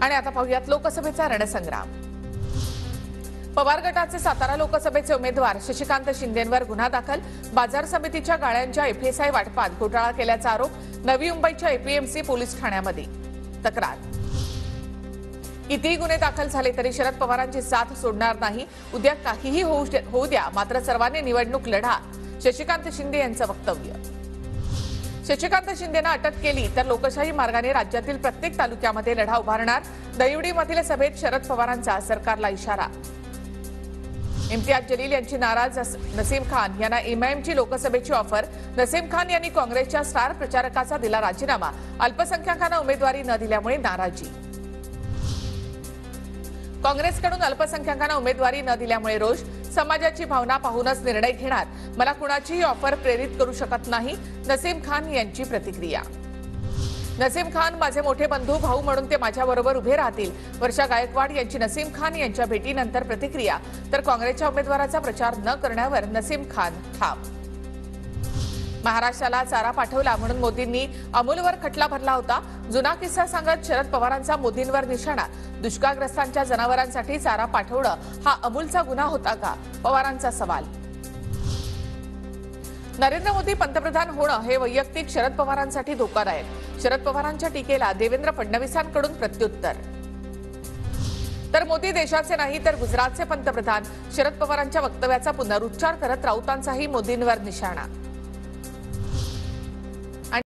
आणि आता पाहूयात लोकसभेचा रणसंग्राम। पवार गटाचे सातारा लोकसभेचे उमेदवार शशिकांत शिंदेंवर गुन्हा दाखल। बाजार समितीच्या गाळ्यांच्या एफएसआय वाटपात घोटाळा केल्याचा आरोप। नवी मुंबईच्या एपीएमसी पोलीस ठाण्यामध्ये तक्रार। कितीही गुन्हे दाखल झाले तरी शरद पवारांची साथ सोडणार नाही। उद्या काहीही होऊ द्या, मात्र सर्वांनी निवडणूक लढा, शशिकांत शिंदे यांचं वक्तव्य। शशिकांत शिंदेंना अटक केली तर लोकशाही मार्गाने राज्यातील प्रत्येक तालुक्यामध्ये लढा उभारणार। दहिवडीमधील सभेत शरद पवारांचा सरकारला इशारा। इम्तियाज जलील यांची नाराज नसीम खान यांना एमआयएमची लोकसभेची ऑफर। नसीम खान यांनी काँग्रेसच्या स्टार प्रचारकाचा दिला राजीनामा। अल्पसंख्याकांना उमेदवारी न दिल्यामुळे नाराजी। काँग्रेसकडून अल्पसंख्याकांना उमेदवारी न दिल्यामुळे रोष। समाजाची भावना पाहूनच निर्णय घेणार, मला कुणाचीही ऑफर प्रेरित करू शकत नाही, नसीम खान यांची प्रतिक्रिया। नसीम खान माझे मोठे बंधू भाऊ म्हणून ते माझ्याबरोबर उभे राहतील। वर्षा गायकवाड यांची नसीम खान यांच्या भेटीनंतर प्रतिक्रिया। तर काँग्रेसच्या उमेदवाराचा प्रचार न करण्यावर नसीम खान ठाम। महाराष्ट्राला चारा पाठवला म्हणून मोदींनी अमूलवर खटला भरला होता। जुना किस्सा सांगत शरद पवारांचा मोदींवर निशाणा। दुष्काळग्रस्तांच्या जनावरांसाठी चारा पाठवणं हा अमूलचा गुन्हा होता का, पवारांचा सवाल। नरेंद्र मोदी पंतप्रधान होणं हे वैयक्तिक शरद पवारांसाठी धोकादायक। शरद पवारांच्या टीकेला देवेंद्र फडणवीसांकडून प्रत्युत्तर। तर मोदी देशाचे नाही तर गुजरातचे पंतप्रधान, शरद पवारांच्या वक्तव्याचा पुनरुच्चार करत राऊतांचाही मोदींवर निशाणा।